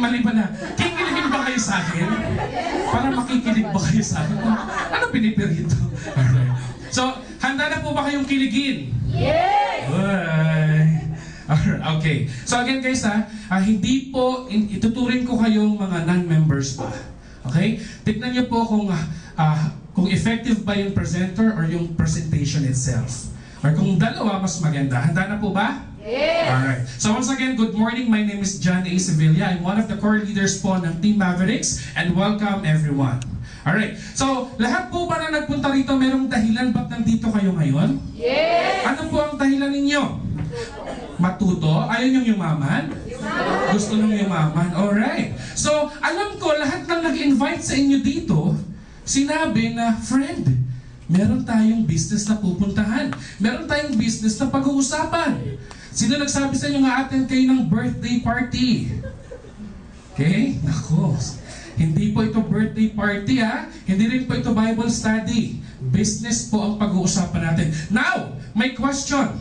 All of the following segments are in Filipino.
mali pa na. Kikiligin ba kayo sa akin? Para makikilig ba kayo sa akin? Ano pinipirito? Alright. So, handa na po ba kayong kiligin? Yes! Alright. Okay. So again guys hindi po, ituturing ko kayong mga non-members pa. Okay? Tignan niyo po kung effective ba yung presenter or yung presentation itself. Or kung dalawa, mas maganda. Handa na po ba? Yes! Alright. So once again, good morning. My name is John A. Sevilla. I'm one of the core leaders po ng Team Mavericks and welcome everyone. Alright. So, lahat po ba na nagpunta rito, merong dahilan ba't nandito kayo ngayon? Yes! Ano po ang dahilan ninyo? Matuto? Ayaw niyong yumaman? Gusto niyong yumaman? Alright. So, alam ko, lahat ng nag-invite sa inyo dito, sinabi na, friend, meron tayong business na pupuntahan. Meron tayong business na pag-uusapan. Sino nagsabi sa inyo nga attend kayo ng birthday party? Okay? Nako. Hindi po ito birthday party Hindi rin po ito Bible study. Business po ang pag-uusapan natin. Now, may question.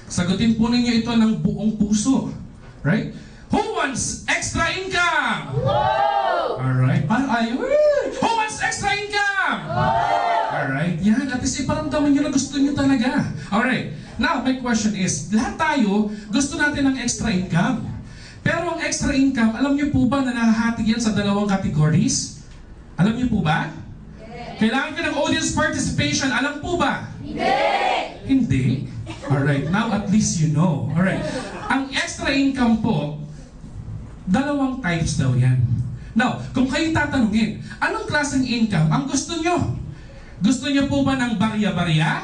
Sagutin po ninyo ito ng buong puso. Right? Who wants extra income? Whoa! Alright. Who wants extra income? Whoa! Alright. Yan. At least iparamdaman nyo na gusto nyo talaga. Alright. Now, my question is, lahat tayo gusto natin ng extra income. Pero ang extra income, alam nyo po ba na nahahati yan sa dalawang categories? Alam nyo po ba? Yes. Kailangan ka ng audience participation. Alam po ba? Hindi! Hindi? Alright, now at least you know. Alright. Ang extra income po, dalawang types daw yan. Now, kung kayo tatanungin, anong klaseng income ang gusto nyo? Gusto nyo po ba ng barya-barya?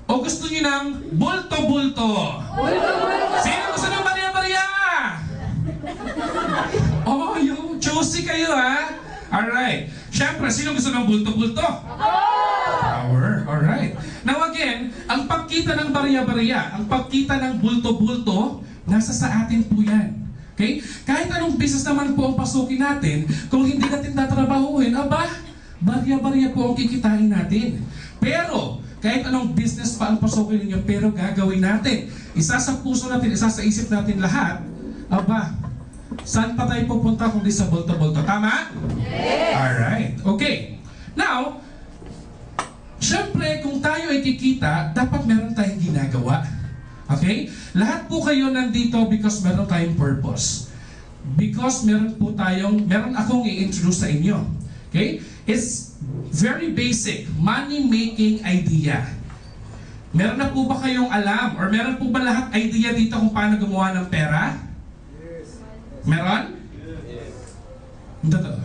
O gusto nyo ng bulto-bulto? Bulto-bulto! Sino gusto ng barya-barya? Oh, yung choosy kayo Alright. Siyempre, sino gusto ng bulto-bulto? Power. Alright. Now again, ang pagkita ng barya-barya, ang pagkita ng bulto-bulto, nasa sa atin po yan. Okay? Kahit anong business naman po ang pasukin natin, kung hindi natin tatrabahuin, barya-barya po ang kikitain natin. Pero, kahit anong business pa ang pasukin ninyo, pero gagawin natin. Isa sa puso natin, isa sa isip natin lahat, saan pa tayo pupunta kung di sa bulto-bulto? Tama? Yes! Alright. Okay. Now, syempre, kung tayo ay kikita, dapat meron tayong ginagawa. Okay? Lahat po kayo nandito because meron tayong purpose. Because meron akong i-introduce sa inyo. Okay? It's very basic. Money-making idea. Meron na po ba kayong alam? Or meron po ba lahat idea dito kung paano gumawa ng pera? Meron? Hindi totoo.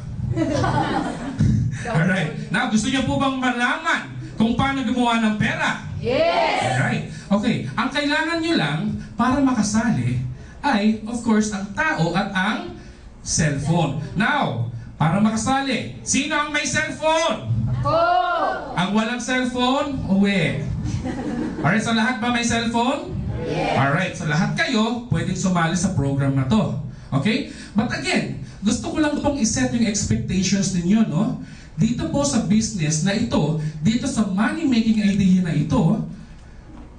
Alright. Now, gusto niyo po bang malaman kung paano gumawa ng pera? Yes! Alright. Okay. Ang kailangan nyo lang para makasali ay, of course, ang tao at ang cellphone. Now, para makasali, sino ang may cellphone? Ako! Ang walang cellphone, uwi. Alright, so lahat ba may cellphone? Yes! Alright, so lahat kayo pwedeng sumali sa program na to. Okay? But again, gusto ko lang pong iset yung expectations ninyo, no? Dito po sa business na ito, dito sa money-making idea na ito,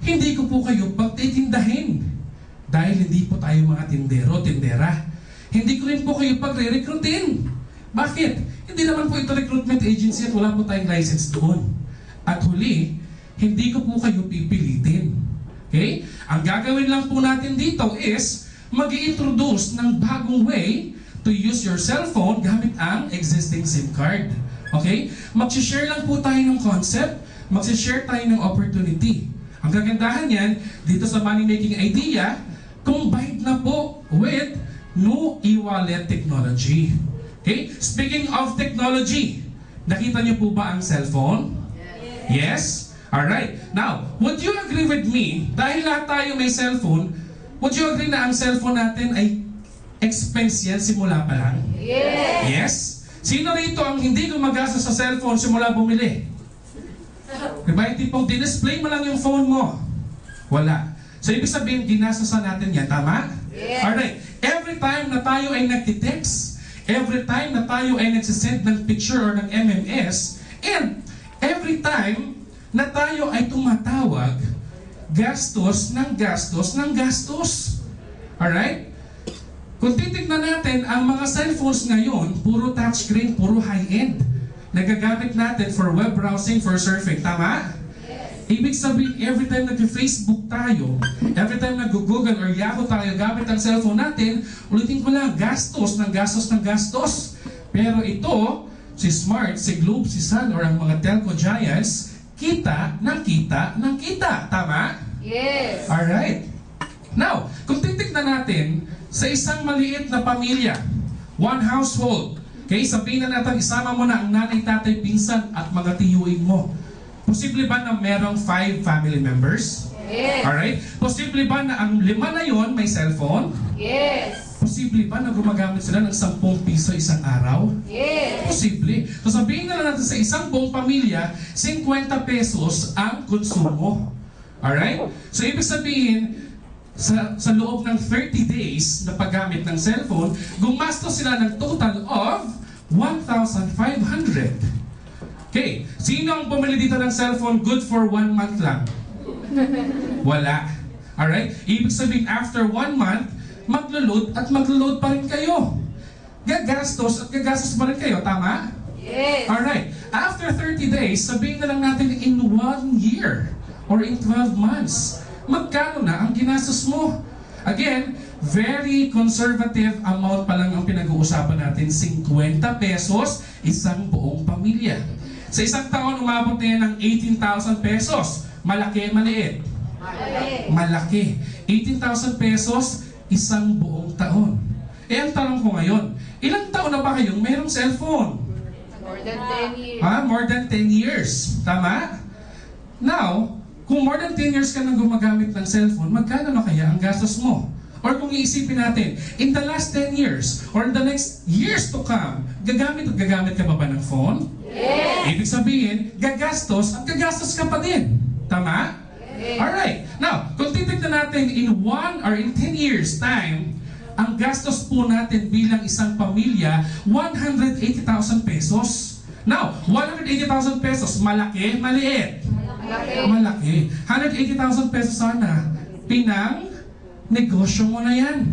hindi ko po kayo pagtitindahin. Dahil hindi po tayo mga tindero, tindera. Hindi ko rin po kayo pagre-recruitin. Bakit? Hindi naman po ito recruitment agency at wala po tayong license doon. At huli, hindi ko po kayo pipilitin. Okay? Ang gagawin lang po natin dito is mag-i-introduce ng bagong way to use your cellphone gamit ang existing SIM card. Okay? Mag-share lang po tayo ng concept, mag-share tayo ng opportunity. Ang kagandahan yan, dito sa money-making idea, combined na po with new e-wallet technology. Okay? Speaking of technology, nakita niyo po ba ang cellphone? Yes? Alright. Now, would you agree with me, dahil lahat tayo may cellphone, would you agree na ang cellphone natin ay expense yan simula pa lang? Yes! Yes? Sino rito ang hindi gumagasa sa cellphone simula bumili? Diba yung tipong display mo lang yung phone mo? Wala. So ibig sabihin, ginasasan natin yan. Tama? Yes! Alright. Every time na tayo ay nagtitext, every time na tayo ay nagsisend ng picture or ng MMS, and every time na tayo ay tumatawag, gastos ng gastos ng gastos. Alright? Kung titignan natin, ang mga cellphones ngayon, puro touchscreen, puro high-end. Nagagamit natin for web browsing, for surfing. Tama? Ibig sabihin, every time nag-Facebook tayo, every time nag-Google or Yahoo tayo gamit ang cellphone natin, ulitin ko lang, gastos ng gastos ng gastos. Pero ito, si Smart, si Globe, si Sun, or ang mga telco giants, kita ng kita ng kita. Tama? Yes. Alright. Now, kung titignan natin, sa isang maliit na pamilya, one household, okay, sabihin na natin, isama mo na ang nanay, tatay, pinsan, at mga tiyuin mo. Posible ba na merong 5 family members? Yes. Alright? Posible ba na ang 5 na yon may cellphone? Yes. Posible ba na gumagamit sila ng 10 piso isang araw? Yes. Posible. So sabihin na lang natin sa isang buong pamilya, 50 pesos ang konsumo. Alright? So ibig sabihin, sa loob ng 30 days na paggamit ng cellphone, gumastos sila ng total of 1,500. Okay, sino ang bumili dito ng cellphone good for 1 month lang? Wala. Alright? Ibig sabihin, after 1 month, maglo-load at maglo-load pa rin kayo. Gagastos at gagastos pa rin kayo. Tama? Yes. Alright. After 30 days, sabihin na lang natin in 1 year or in 12 months, magkano na ang ginastos mo? Again, very conservative amount pa lang ang pinag-uusapan natin. 50 pesos, isang buong pamilya. Sa isang taon, umabot na yan ng 18,000 pesos. Malaki, maliit? Malaki. 18,000 pesos, isang buong taon. Eh, ang tanong ko ngayon, ilang taon na ba kayong mayroong cellphone? More than 10 years. More than 10 years. Tama? Now, kung more than 10 years ka nang gumagamit ng cellphone, magkano na kaya ang gastos mo? Or kung iisipin natin, in the last 10 years, or in the next years to come, gagamit at gagamit ka pa ba ng phone? Yes. Ibig sabihin, gagastos at gagastos ka pa din. Tama? Yes. Alright. Now, kung titignan natin in 1 or in 10 years time, ang gastos po natin bilang isang pamilya, 180,000 pesos. Now, 180,000 pesos, malaki, maliit? Malaki. 180,000 pesos sana. Negosyo mo na yan.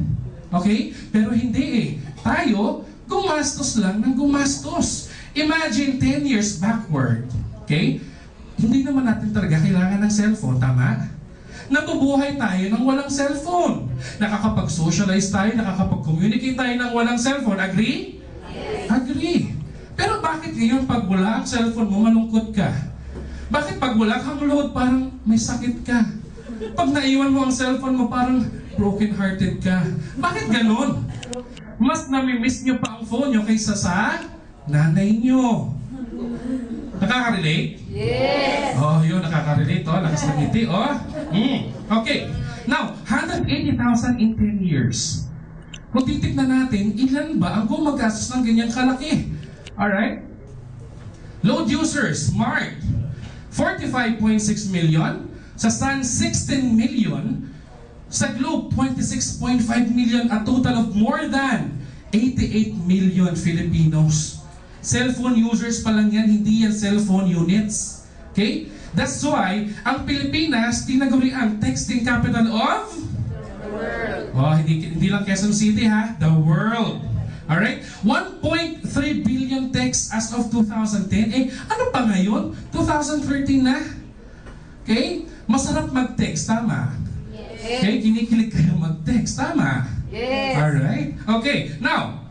Okay? Pero hindi eh. Tayo, gumastos lang ng gumastos. Imagine 10 years backward. Okay? Hindi naman natin talaga kailangan ng cellphone. Tama? Nabubuhay tayo ng walang cellphone. Nakakapag-socialize tayo, nakakapag-communicate tayo ng walang cellphone. Agree? Yes. Agree. Pero bakit ngayon pag wala ang cellphone mo, malungkot ka? Bakit pag wala kang load, parang may sakit ka? Pag naiwan mo ang cellphone mo, parang broken-hearted ka. Bakit ganon? Mas namimiss nyo pa ang phone nyo kaysa sa nanay nyo. Nakaka-relate? Yes. Oh, yun, nakaka-relate. Oh, lakas ng ngiti. Oh. Okay. Now, 180,000 in 10 years. Kung titignan natin, ilan ba ang gumagastos ng ganyang kalaki? Alright? Load users, Smart, 45.6 million. Sa Sun, 16 million. Sa Globe, 26.5 million. A total of more than 88 million Filipinos. Cellphone users pa lang yan, hindi yan cellphone units. Okay? That's why, ang Pilipinas, tinaguri ang texting capital of? The world. Oh, hindi lang Quezon City ha, the world. Alright? 1.3 billion texts as of 2010. Eh, ano pa ngayon? 2013 na? Okay? Masarap mag-text, tama? Yes. Okay? Kinikilig kayo mag-text, tama? Yes. Alright? Okay, now,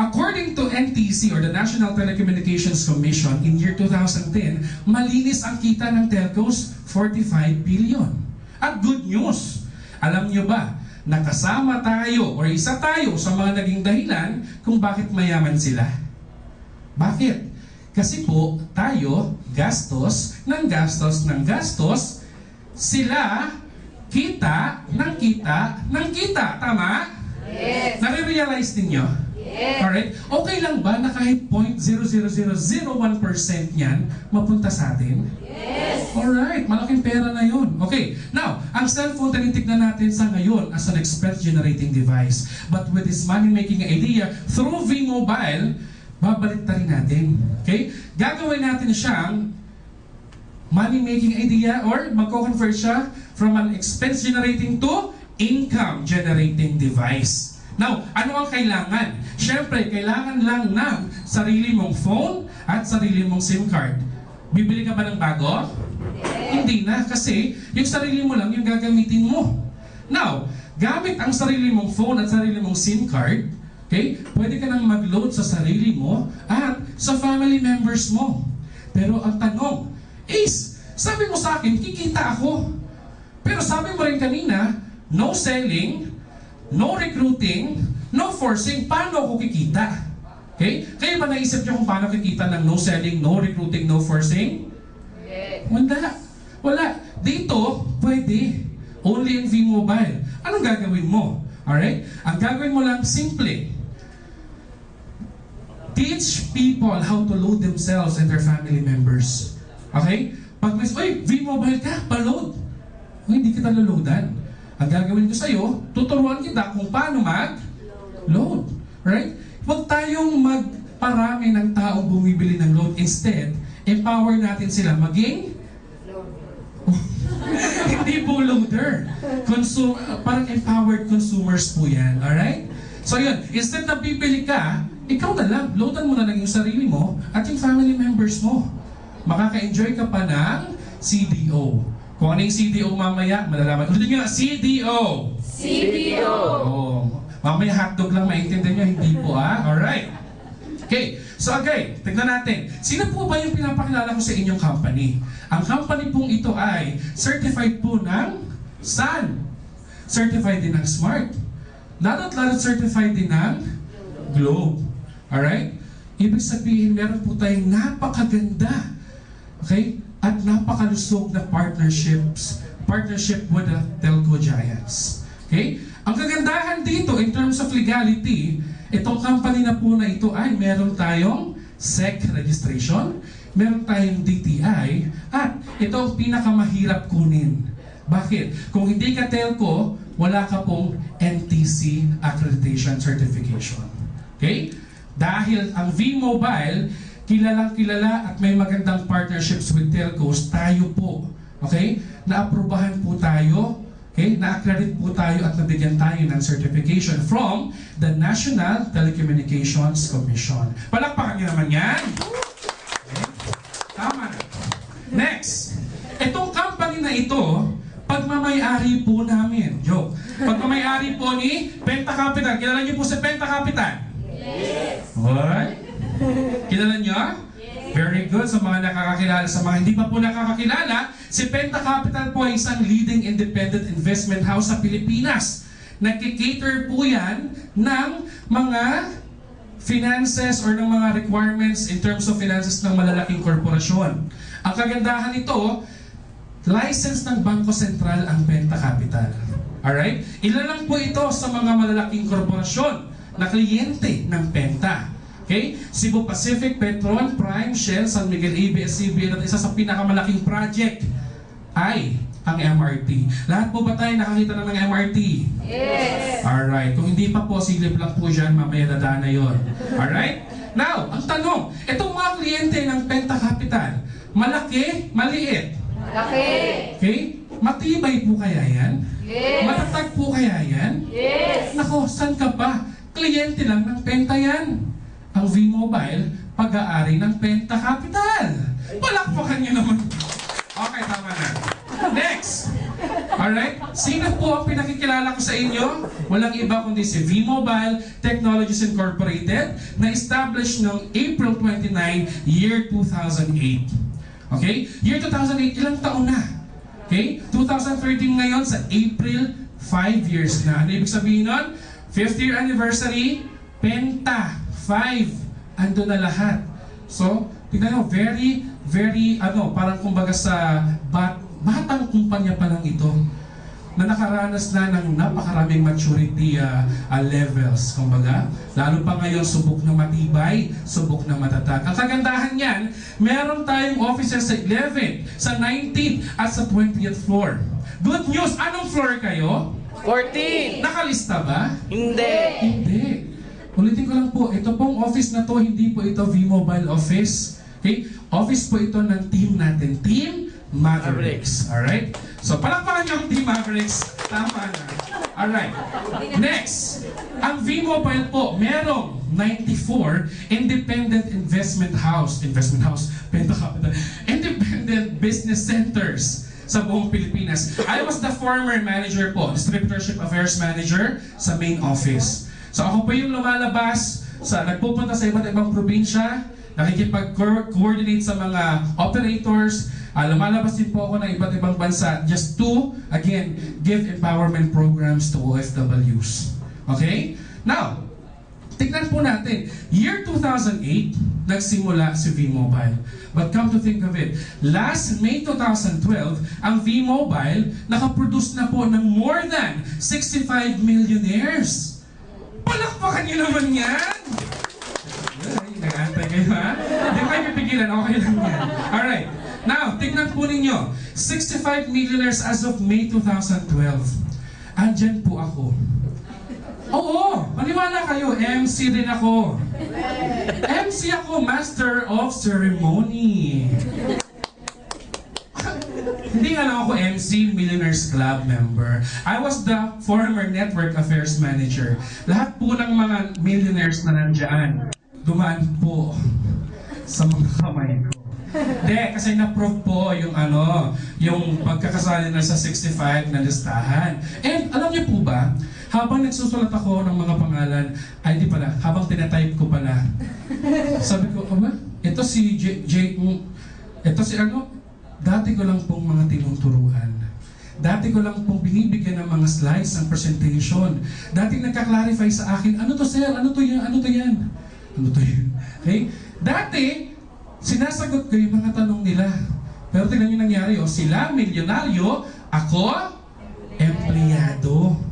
according to NTC or the National Telecommunications Commission in year 2010, malinis ang kita ng telcos, 45 billion. At good news, alam nyo ba, nakasama tayo or isa tayo sa mga naging dahilan kung bakit mayaman sila. Bakit? Kasi po, tayo, gastos ng gastos ng gastos, sila, kita ng kita ng kita. Tama? Yes. Nare-realize ninyo? Yes. Alright? Okay lang ba na kahit 0.00001% yan mapunta sa atin? Yes. Alright, malaking pera na yun. Okay, now, ang cellphone tinitignan natin sa ngayon as an expense generating device. But with this money-making idea, through V-Mobile, babalik rin natin. Okay? Gagawin natin siyang money-making idea or magko-convert siya from an expense generating to income generating device. Now, ano ang kailangan? Siyempre, kailangan lang ng sarili mong phone at sarili mong SIM card. Bibili ka ba ng bago? Hindi na, kasi yung sarili mo lang yung gagamitin mo. Now, gamit ang sarili mong phone at sarili mong SIM card, okay, pwede ka nang mag-load sa sarili mo at sa family members mo. Pero ang tanong is, sabi mo sa akin, kikita ako. Pero sabi mo rin kanina, no selling, no recruiting, no forcing, paano ako kikita? Okay? Kayo ba naisip niyo kung paano kikita ng no selling, no recruiting, no forcing? Wala. Wala. Dito, pwede. Only in V-Mobile. Anong gagawin mo? Alright? Ang gagawin mo lang, simple. Teach people how to load themselves and their family members. Okay? Pag may, oy, V-Mobile ka, pa-load. Oy, hindi kita loloadan. Ang gagawin ko sa'yo, tuturuan kita kung paano mag-load. Right? Huwag tayong magparami ng taong bumibili ng load. Instead, empower natin sila maging hindi po loader. Parang empowered consumers po yan. Alright? So yun, instead na bibili ka, ikaw na lang, loadan mo na lang yung sarili mo at yung family members mo. Makaka-enjoy ka pa ng CDO. Kung ano yung CDO mamaya, malalaman. Ulitin nyo na, CDO! CDO! Oh, mamaya hotdog lang maintindihan nyo, hindi po Alright. Okay, so again, tignan natin. Sino po ba yung pinapakilala ko sa inyong company? Ang company pong ito ay certified po ng Sun. Certified din ng Smart. Lalo't certified din ng Globe. Alright? Ibig sabihin, meron po tayong napakaganda. Okay? At napakalusog na partnership with the telco giants. Okay? Ang kagandahan dito in terms of legality, itong company na po na ito ay meron tayong SEC registration, meron tayong DTI, at ito ang pinakamahirap kunin. Bakit? Kung hindi ka telco, wala ka pong NTC accreditation certification. Okay? Dahil ang V-Mobile, kilalang kilala at may magandang partnerships with telcos, tayo po, okay, naaprubahan po tayo, okay, na-accredit po tayo at nabigyan tayo ng certification from the National Telecommunications Commission. Palakpakan niyo naman yan. Okay. Tama na. Next, itong company na ito, pagmamay-ari po namin. Joke. Pagmamay-ari po ni Penta Capital. Kilala niyo po si Penta Capital? Yes! Alright. Kilala niyo? Yes. Very good. Sa mga nakakakilala, sa mga hindi pa po nakakakilala, si Penta Capital po ay isang leading independent investment house sa Pilipinas. Nagkikater po yan ng mga finances or ng mga requirements in terms of finances ng malalaking korporasyon. Ang kagandahan nito, license ng Bangko Sentral ang Penta Capital. Alright? Ilan lang po ito sa mga malalaking korporasyon na kliyente ng Penta. Okay? Cebu Pacific, Petron, Prime, Shell, San Miguel, ABS-CBN at isa sa pinakamalaking project ay ang MRT. Lahat po ba tayo nakakita na ng MRT? Yes! Alright. Kung hindi pa po, silip lang po dyan, mamaya dadaan na yun. Alright? Now, ang tanong, itong mga kliyente ng Penta Capital, malaki, maliit? Malaki! Okay? Matibay po kaya yan? Yes! Matatag po kaya yan? Yes! Nako, saan ka ba? Kliyente lang ng Penta yan. Ang V-Mobile, pag-aari ng Penta Capital. Palakpakan niyo naman. Okay, tama na. Next. Alright? Sino po ang pinakikilala ko sa inyo? Walang iba kundi si V-Mobile Technologies Incorporated na established noong April 29, year 2008. Okay? Year 2008, ilang taon na? Okay? 2013 ngayon sa April, 5 years na. Ano ibig sabihin nun? 5th year anniversary, Penta, 5. Ando na lahat. So, tignan nyo, very, parang kumbaga sa batang kumpanya pa lang ito na nakaranas na ng napakaraming maturity levels. Kumbaga, lalo pa ngayon, subok na matibay, subok na matatag. Ang kagandahan yan, meron tayong offices sa 11, sa 19th, at sa 20th floor. Good news! Anong floor kayo? 14! Nakalista ba? Hindi! Hindi. Ulitin ko lang po, ito pong office na to, hindi po ito V-Mobile office. Okay? Office po ito ng team natin, Team Mavericks. Alright? So, palakpakan niyo ang Team Mavericks. Tama na. Alright. Next, ang V-Mobile po, merong 94 independent investment house, independent business centers sa buong Pilipinas. I was the former manager po, Distributorship Affairs Manager sa main office. So ako po yung lumalabas, nagpupunta sa iba't ibang probinsya, nakikipag-coordinate sa mga operators, lumalabas din po ako ng iba't ibang bansa just to, again, give empowerment programs to OFWs. Okay? Now, tignan po natin, year 2008, nagsimula si V-Mobile. But come to think of it, last May 2012, ang V-Mobile nakaproduce na po ng more than 65 millionaires. Palakpakan niyo naman yan! Nag-aantay kayo, ha? Hindi kayo pipigilan, okay lang yan. Alright, now, tignan po ninyo, 65 millionaires as of May 2012. Andyan po ako. Oo, maniwala kayo, MC din ako. MC ako, Master of Ceremony. Hindi nga lang ako MC, Millionaires Club member. I was the former Network Affairs Manager. Lahat po ng mga millionaires na nandiyan, dumaan po sa mga kamay ko. Hindi, kasi na-prove po yung pagkakasali na sa 65 na listahan. And alam niyo po ba, habang nagsusulat ako ng mga pangalan, ay di pala, habang tinatype ko pala, sabi ko, ito si dati ko lang pong mga tinuturuan. Dati ko lang pong binibigyan ng mga slides ng presentation. Dati nagka-clarify sa akin, ano to sir, ano to yan, ano to yan? Ano to yan? Okay? Dati, sinasagot ko yung mga tanong nila. Pero tingnan nyo nangyari, sila milyonaryo, ako empleyado.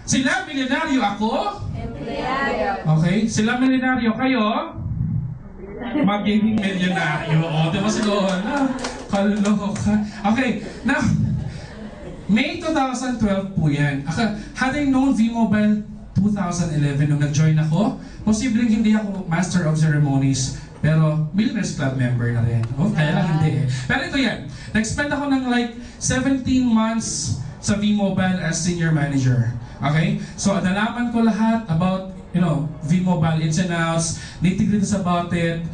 Sila milyonaryo, ako Empleyado. okay? Sila milyonaryo, kayo magiging milyonaryo. Diba siguro? Kaloka. Okay, now, May 2012 po yan. Had I known V-Mobile 2011 nung nag-join ako, posibleng hindi ako Master of Ceremonies, pero Millionaires Club member na rin. Kaya lang hindi eh. Pero ito yan. Nag-spend ako ng like 17 months sa V-Mobile as senior manager. Okay? So, nalaman ko lahat about, V-Mobile ins and outs, nitty-gritties about it,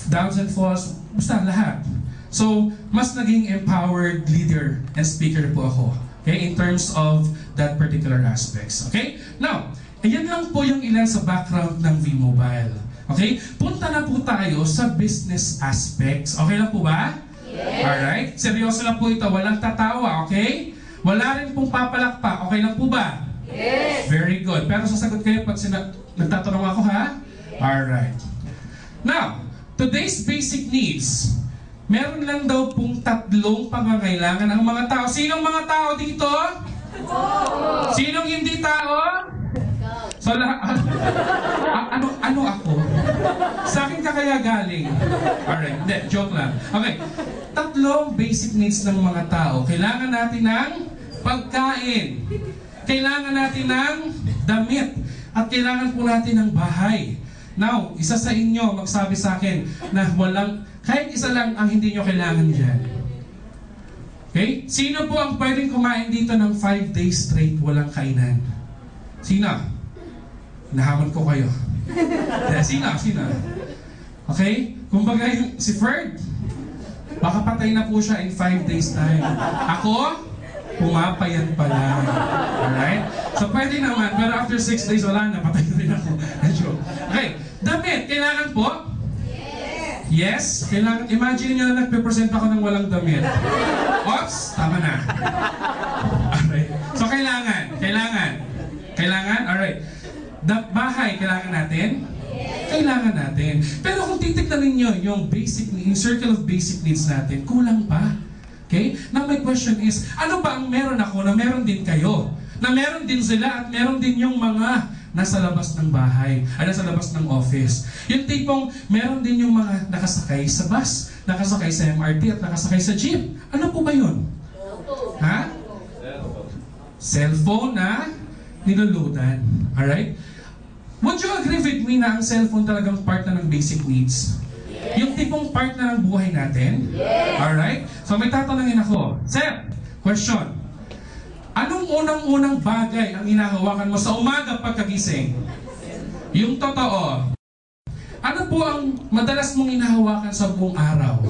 downs and falls, basta lahat. So, mas naging empowered leader and speaker po ako. Okay? In terms of that particular aspects. Okay? Now, ayan lang po yung ilan sa background ng V-Mobile. Okay? Punta na po tayo sa business aspects. Okay lang po ba? Yes. Alright? Seryoso lang po ito. Walang tatawa, okay? Wala rin pong papalakpak. Okay lang po ba? Yes. Very good. Pero sasagot kayo pag nagtatanong ako, ha? Alright. Now, today's basic needs. Meron lang daw pong 3 pangangailangan ang mga tao. Sinong mga tao dito? Oh. Sinong hindi tao? So, ano ako? Sa akin ka kaya galing? Alright, hindi, joke lang. Okay, 3 basic needs ng mga tao. Kailangan natin ng pagkain. Kailangan natin ng damit. At kailangan po natin ng bahay. Now, isa sa inyo magsabi sa akin na kahit isa lang ang hindi nyo kailangan dyan. Okay? Sino po ang pwedeng kumain dito ng 5 days straight walang kainan? Sino? Nahamon ko kayo. Sino? Okay? Kumbaga si Ferd, baka patay na po siya in 5 days time. Ako, pumapayat pa lang. Alright? So pwede naman, pero after 6 days wala na, patay na rin ako. Okay, damit, kailangan po? Yes, kailangan. Imagine nyo na nagpe-present ako ng walang damit. Oops, tama na. Alright. So kailangan. Alright. Bahay, kailangan natin? Kailangan natin. Pero kung titignan ninyo yung circle of basic needs natin, kulang pa. Okay? Now my question is, ano ba ang meron ako na meron din kayo? Na meron din sila at meron din yung mga nasa labas ng bahay, nasa labas ng office. Yung tipong meron din yung mga nakasakay sa bus, nakasakay sa MRT at nakasakay sa jeep. Ano po ba yun? Ha? Cellphone na niluludan. Alright? Would you agree with me na ang cellphone talagang part na ng basic needs? Yung tipong part na ng buhay natin? Alright? So may tatanungin ako. Sir, question. Anong unang-unang bagay ang hinahawakan mo sa umaga pagkagising? Yung totoo. Ano po ang madalas mong hinahawakan sa buong araw?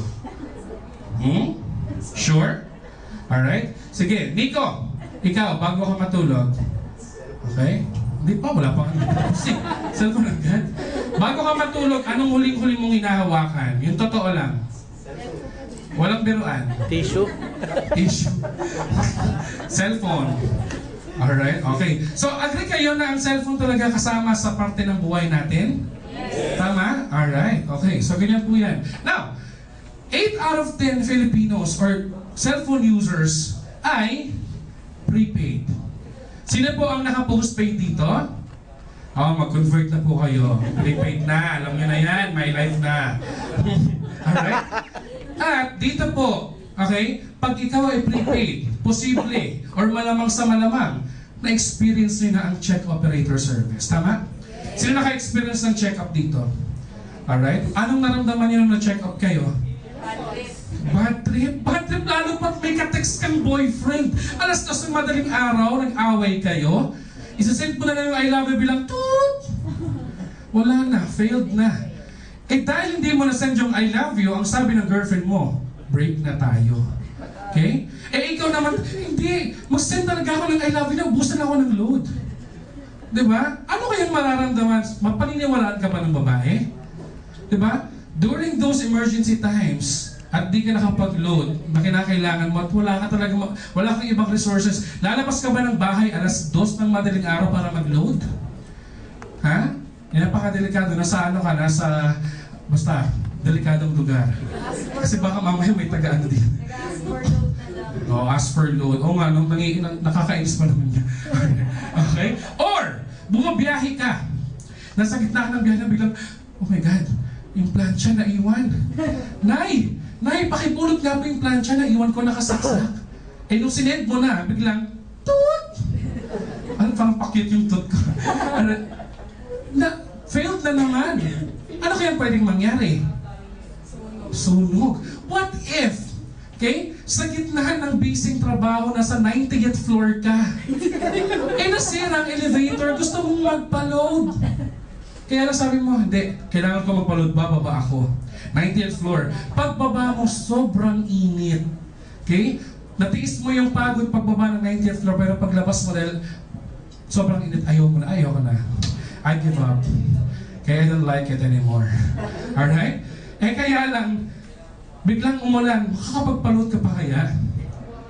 Sure? Alright? Sige, Nico, ikaw, bago ka matulog. Okay? Hindi pa, wala pa kang cellphone agad. Bago ka matulog, anong huling-huling mong hinahawakan? Yung totoo lang. Walang biruan. Tissue. Tissue. Cellphone. Alright, okay. So, agree kayo na ang cellphone talaga kasama sa parte ng buhay natin? Yes. Tama? Alright, okay. So, ganyan po yan. Now, 8 out of 10 Filipinos or cellphone users ay prepaid. Sino po ang naka-postpaid dito? Mag-convert na po kayo. Prepaid na. Alam nyo na yan. My life na. Alright? At dito po, okay, pag ikaw ay prepaid, posible, or malamang sa malamang, na-experience nyo na ang check operator service. Tama? Sino naka-experience ng check-up dito? Alright? Anong naramdaman nyo nung na-check up kayo? Bad trip? Bad trip lalo pat may ka-text kang boyfriend. Alas 2 ng madaling araw, nag-away kayo. Isasend mo na lang yung I love you bilang toot! Wala na, failed na. Eh dahil hindi mo na-send yung I love you, ang sabi ng girlfriend mo, break na tayo. Okay? Eh ikaw naman, hindi, mag-send talaga ako ng I love you na, ubusan ako ng load. Diba? Ano kayang mararamdaman? Mapaniniwalaan ka ba ng babae? Diba? During those emergency times, at di ka nakapag-load na kinakailangan mo at wala kang ibang resources, lalabas ka ba ng bahay alas 2 ng madaling araw para mag-load? Ha? Yan napakadelikado. Nasa ano ka? Nasa, basta, delikadong lugar. Kasi baka mamaya may taga-ano din. Ask for load. Oo nga, nakakainis pa naman niya. Okay? Or, bumabiyahe ka. Nasa gitna ka ng biyahe na biglang, oh my God, yung plancha na iwan. Nay, pakipulot nga po yung plancha na iwan ko nakasaksak. Eh nung sinend mo na, biglang, toot! Ano parang pakit yung toot ko? Failed na naman. Ano kaya pwedeng mangyari? Sunog. What if, okay, sa gitna ng basing trabaho, nasa 90th floor ka, nasira ang elevator, gusto mong magpa-load. Kaya lang sabi mo, hindi, kailangan ko magpa-load, bababa ako. 90th floor. Pagbaba mo, sobrang init. Okay? Natiis mo yung pagod pagbaba ng 90th floor, pero paglabas mo dahil sobrang init, ayaw ko na. I give up. Kaya I don't like it anymore. Alright? Eh kaya lang, biglang umulan, makakapagpa-load ka pa kaya?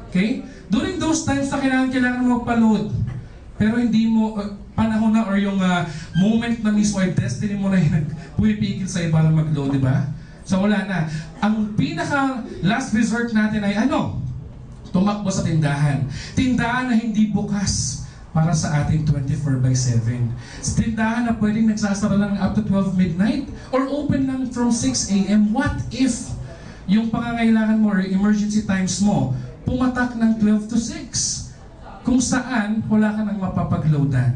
Okay? During those times na kailangan mo magpa-load, pero hindi mo, panahon na or yung moment na mismo ay destiny mo na yung pumipigil sa'yo para mag-load, di ba? So wala na. Ang pinaka last resort natin ay ano? Tumakbo sa tindahan. Tindahan na hindi bukas para sa ating 24/7. Sa tindahan na pwedeng nagsasara lang up to 12 midnight or open lang from 6 a.m. What if yung pangangailangan mo or emergency times mo pumatak ng 12 to 6? Kung saan wala ka nang mapapagloadan.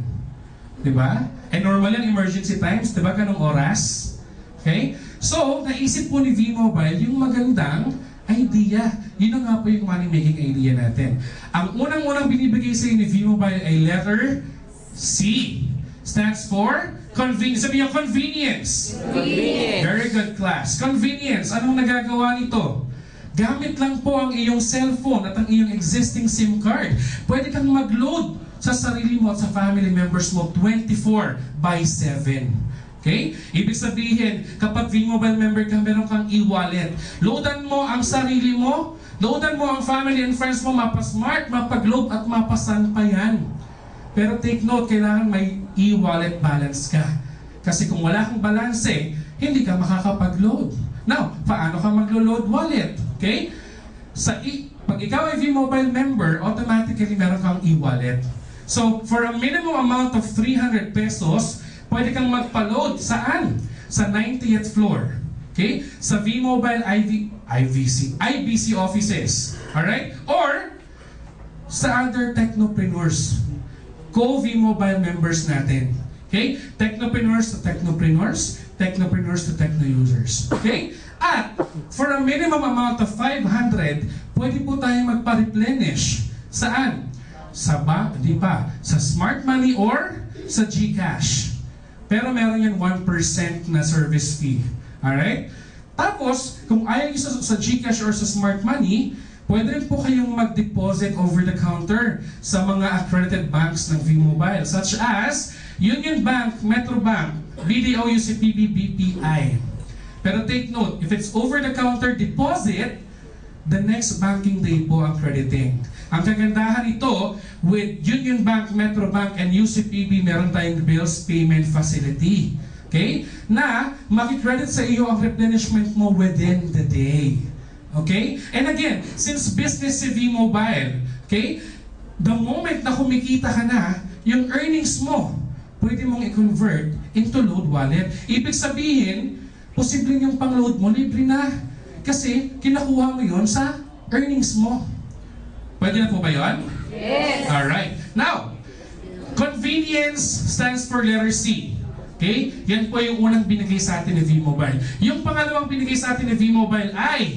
Diba? And normal yan, emergency times, diba? Ganong oras. Okay? So, naisip po ni V-Mobile yung magandang idea. Yun na nga po yung money-making idea natin. Ang unang-unang binibigay sa ni V-Mobile ay letter C. Stands for convenience. Sabi niyo, convenience. Convenience. Very good class. Convenience. Anong nagagawa nito? Gamit lang po ang iyong cellphone at ang iyong existing SIM card. Pwede kang mag-load sa sarili mo at sa family members mo 24/7. Okay? Ibig sabihin, kapag V-Mobile member ka, meron kang e-wallet. Loadan mo ang sarili mo, loadan mo ang family and friends mo, mapa-smart, mapa-globe at mapasan pa yan. Pero take note, kailangan may e-wallet balance ka. Kasi kung wala kang balance, hindi ka makakapag-load. Now, paano ka maglo-load wallet? Okay? Pag ikaw ay V-Mobile member, automatically meron kang e-wallet. So, for a minimum amount of 300 pesos, pwede kang magpa-load saan? Sa 90th floor. Okay? Sa V-Mobile IBC offices. Alright? Or, sa other technopreneurs. Co-V-Mobile members natin. Okay? Technopreneurs to technopreneurs, technopreneurs to techno-users. Okay? At, for a minimum amount of 500, pwede po tayong magpa-replenish. Saan? Sa di pa. Sa Smart Money or sa GCash. Pero meron yan 1% na service fee. Alright? Tapos, kung ayaw nyo sa GCash or sa Smart Money, pwede rin po kayong mag-deposit over the counter sa mga accredited banks ng V-Mobile, such as Union Bank, Metro Bank, BDO, UCPB, BPI. Pero take note, if it's over the counter deposit, the next banking day po ang crediting. Ang kagandahan ito, with Union Bank, Metro Bank, and UCPB, meron tayong bills payment facility. Okay? Na makikredit sa iyo ang replenishment mo within the day. Okay? And again, since business si V-Mobile, okay, the moment na kumikita ka na, yung earnings mo, pwede mong i-convert into load wallet. Ibig sabihin, posibleng yung pang-load mo, libre na. Kasi kinakuha mo yon sa earnings mo. Pwede na po ba yun? Yes. Alright. Now, convenience stands for letter C. Okay? Yan po yung unang binigay sa atin ni V-Mobile. Yung pangalawang binigay sa atin ni V-Mobile ay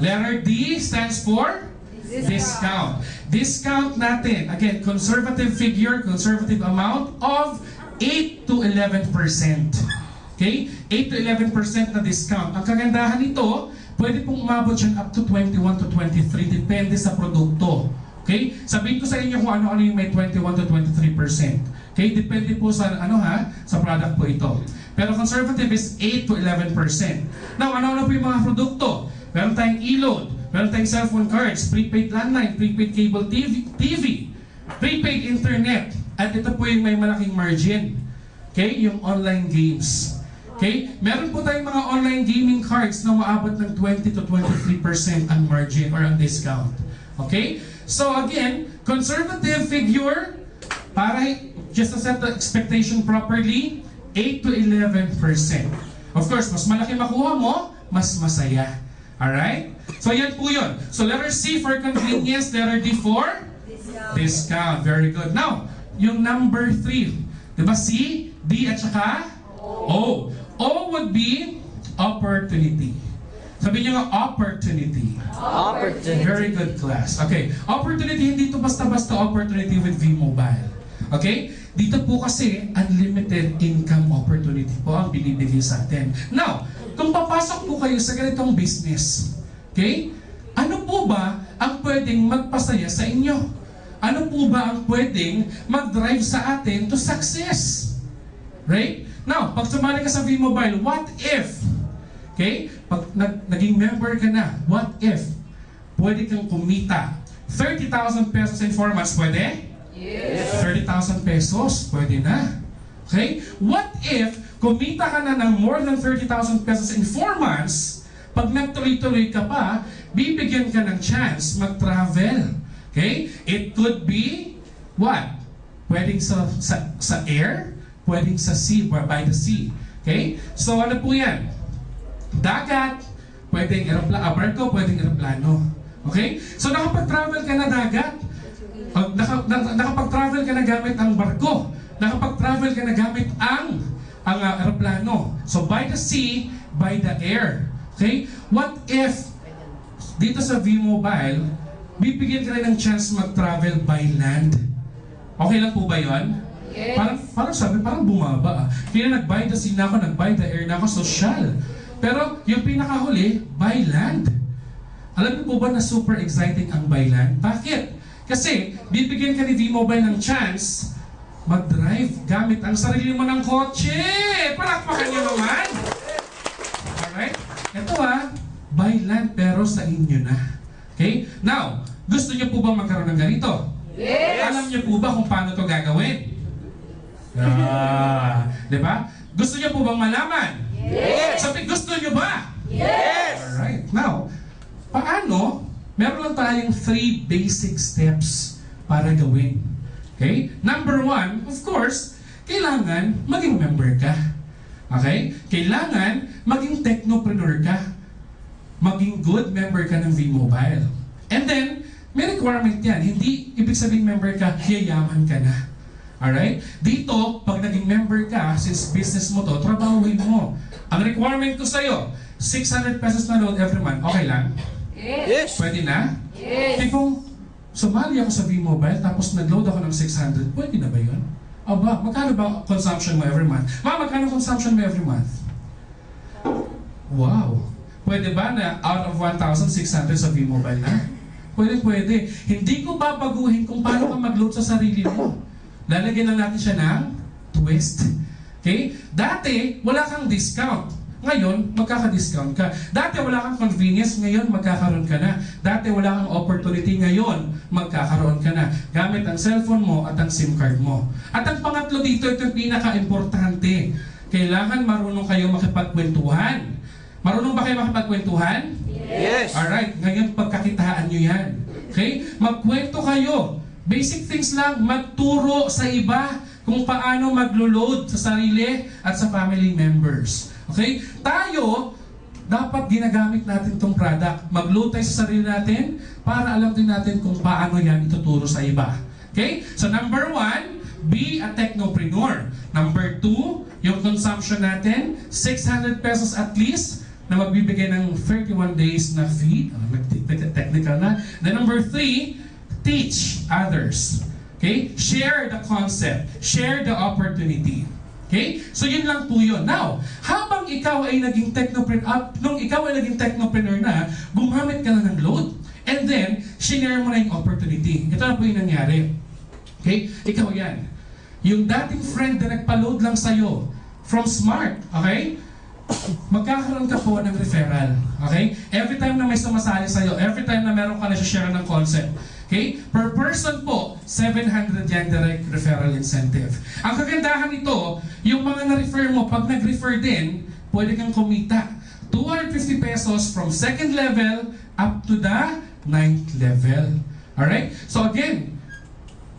letter D stands for discount. Discount natin, again, conservative figure, conservative amount of 8 to 11%. Okay? 8 to 11% na discount. Ang kagandahan nito, pwede pong umabot yan up to 21 to 23, depende sa produkto. Okay? Sabihin ko sa inyo kung ano-ano yung may 21 to 23%. Okay? Depende po sa sa product po ito. Pero conservative is 8 to 11%. Now, ano-ano po yung mga produkto? Meron tayong e-load, meron tayong cellphone cards, prepaid landline, prepaid cable TV, prepaid internet, at ito po yung may malaking margin. Okay? Yung online games. Okay? Meron po tayong mga online gaming cards na maabot ng 20 to 23% ang margin or ang discount. Okay? So again, conservative figure, para just to set the expectation properly, 8 to 11%. Of course, mas malaki makuha mo, mas masaya. Alright? So yan po yun. So letter C for convenience, letter D for discount. Very good. Now, yung number 3. Diba C, D, at saka O. O would be opportunity. Sabi niyo nga, opportunity. Opportunity. Very good class. Okay, opportunity, hindi ito basta-basta opportunity with V-Mobile. Okay? Dito po kasi, unlimited income opportunity po ang binibigay sa atin. Now, kung papasok po kayo sa ganitong business, okay? Ano po ba ang pwedeng magpasaya sa inyo? Ano po ba ang pwedeng mag-drive sa atin to success? Right? Now, pag sumali ka sa V-Mobile, what if? Okay? Pag naging member ka na, what if? Pwede kang kumita 30,000 pesos in 4 months, pwede? Yes. 30,000 pesos, pwede na. Okay? What if kumita ka na ng more than 30,000 pesos in 4 months, pag nagtuloy-tuloy ka pa, bibigyan ka ng chance mag-travel. Okay? It could be, what? Pwedeng sa air, pwedeng sa sea, or by the sea. Okay? So ano po yan? Dagat, pwedeng barko, pwedeng aeroplano. Okay? So nakapag-travel ka na dagat, nakapag-travel ka na gamit ang barko, nakapag-travel ka na gamit ang aeroplano. So by the sea, by the air. Okay? What if dito sa V-Mobile, bibigyan ka rin ng chance mag-travel by land? Okay lang po ba yun? Yes. Parang bumaba. Kaya nag-by the sea na ako, nag-by the air na ako, social. Pero yung pinakahuli, by land. Alam niyo po ba na super exciting ang by land? Bakit? Kasi bibigyan ka ni V-Mobile ng chance mag-drive gamit ang sarili mo ng kotse. Palakpakan niyo naman. Alright? Ito by land pero sa inyo na. Okay? Now, gusto niyo po ba magkaroon ng ganito? Yes. Alam niyo po ba kung paano to gagawin? Di ba? Gusto niyo po bang malaman? Yes. Sabi, gusto niyo ba? Yes. Alright. Now, paano? Meron lang tayong 3 basic steps para gawin. Okay? Number 1, of course, kailangan maging member ka. Okay? Kailangan maging technopreneur ka. Maging good member ka ng V-Mobile. And then, may requirement yan. Hindi ibig sabihin member ka, yayaman ka na. Alright? Dito, pag naging member ka, since business mo to, trabahuin mo. Ang requirement ko sa'yo, 600 pesos na load every month. Okay lang? Yes. Pwede na? Yes. Kung sumali ako sa V-Mobile tapos nag-load ako ng 600, pwede na ba yun? Aba, magkano ba consumption mo every month? Magkano consumption mo every month? Wow! Pwede ba na out of 1,600 sa V-Mobile na? Pwede. Hindi ko babaguhin kung paano ka mag-load sa sarili mo. Lalagyan lang natin siya ng twist. Okay? Dati, wala kang discount. Ngayon, magkaka-discount ka. Dati wala kang convenience, ngayon magkakaroon ka na. Dati wala kang opportunity, ngayon magkakaroon ka na. Gamit ang cellphone mo at ang SIM card mo. At ang pangatlo dito, ito yung pinaka-importante. Kailangan marunong kayo makipagkwentuhan. Marunong ba kayo makipagkwentuhan? Yes. Alright, ngayon pagkakitaan nyo yan. Okay? Magkwento kayo. Basic things lang, magturo sa iba kung paano maglo-load sa sarili at sa family members. Okay? Tayo, dapat ginagamit natin itong product. Mag-load tayo sa sarili natin para alam din natin kung paano yan ituturo sa iba. Okay? So number 1, be a technopreneur. Number 2, yung consumption natin, 600 pesos at least na magbibigay ng 31 days na fee. Technical na. Then number 3, teach others. Okay? Share the concept. Share the opportunity. Okay? So yun lang po yun. Now, habang ikaw ay naging technopreneur, nung ikaw ay naging technopreneur na, gumamit ka na ng load, and then, share mo na yung opportunity. Ito na po yung nangyari. Okay? Ikaw yan. Yung dating friend na nagpa-load lang sa'yo, from Smart, okay? Magkakaroon ka po ng referral. Okay? Every time na may sumasali sa'yo, every time na meron ka na share ng concept, okay? Per person po, 700 yan direct referral incentive. Ang kagandahan nito, yung mga na-refer mo, pag nag-refer din, pwede kang kumita. 250 pesos from 2nd level up to the 9th level. Alright? So again,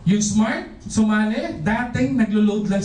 yung Smart, sumali, dating naglo-load lang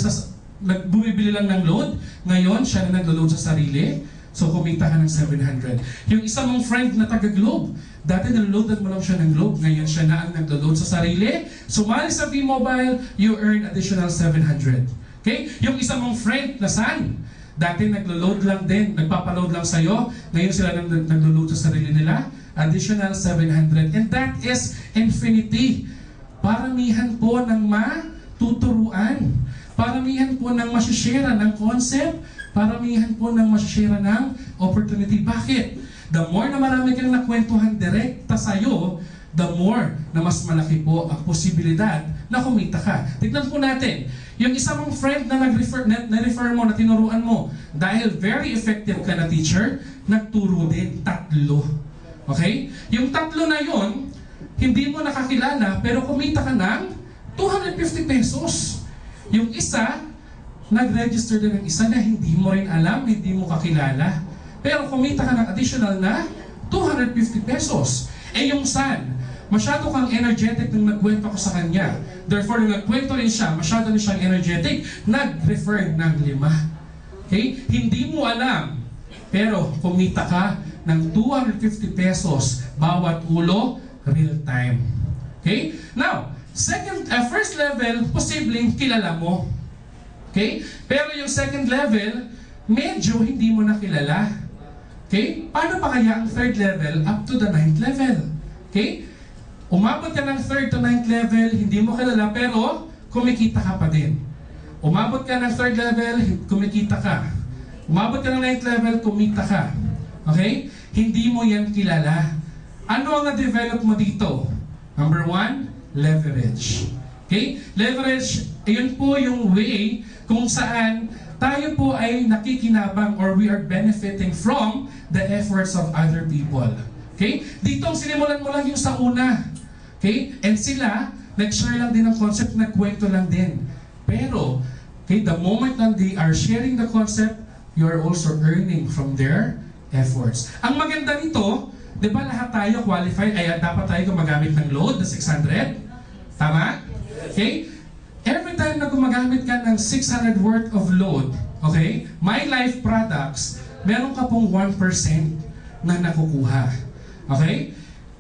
bumibili lang ng load, ngayon siya na naglo-load sa sarili, so kumita ka ng 700. Yung isa mong friend na taga-Globe, dati naloloadan mo lang siya ng Globe, ngayon siya na ang naglo-load sa sarili, sumali sa V-Mobile, you earn additional 700. Okay? Yung isa mong friend na San, dati naglo-load lang din, nagpapaload lang sa'yo, ngayon sila nang naglo-load sa sarili nila, additional 700. And that is infinity. Paramihan po ng matuturuan. Paramihan po ng masishare ng concept, paramihan po ng masishare ng opportunity. Bakit? The more na marami kang nakwentuhan direkta sa'yo, the more na mas malaki po ang posibilidad na kumita ka. Tignan po natin, yung isa mong friend na na-refer mo, na tinuruan mo, dahil very effective ka na teacher, nagturo din 3. Okay? Yung 3 na yon, hindi mo nakakilala, pero kumita ka ng 250 pesos. Yung isa, nag-register din ng isa na hindi mo rin alam, hindi mo kakilala. Pero kumita ka ng additional na 250 pesos. Eh yung San, masyado kang energetic nung nagkwento ko sa kanya. Therefore, nung nagkwento rin siya, masyado rin siyang energetic, nag-refer ng 5. Okay? Hindi mo alam, pero kumita ka ng 250 pesos bawat ulo, real time. Okay? Now, first level, posibleng kilala mo. Okay? Pero yung 2nd level, medyo hindi mo na kilala. Okay? Paano pa kaya ang 3rd level up to the 9th level? Okay? Umabot ka ng 3rd to 9th level, hindi mo kilala, pero kumikita ka pa din. Umabot ka ng 3rd level, kumikita ka. Umabot ka ng 9th level, kumita ka. Okay? Hindi mo yan kilala. Ano ang na-develop mo dito? Number 1, leverage. Okay? Leverage, yun po yung way kung saan tayo po ay nakikinabang or we are benefiting from the efforts of other people. Okay? Dito sinimulan mo lang yung sa una. Okay? And sila, nag-share lang din ng concept, nagkwento lang din. Pero, okay, the moment that they are sharing the concept, you are also earning from their efforts. Ang maganda nito, di ba lahat tayo qualified, ay dapat tayo gumagamit ng load na 600? Tama? Okay? Every time na gumagamit ka ng 600 worth of load, okay, My Life products, meron ka pong 1% na nakukuha. Okay?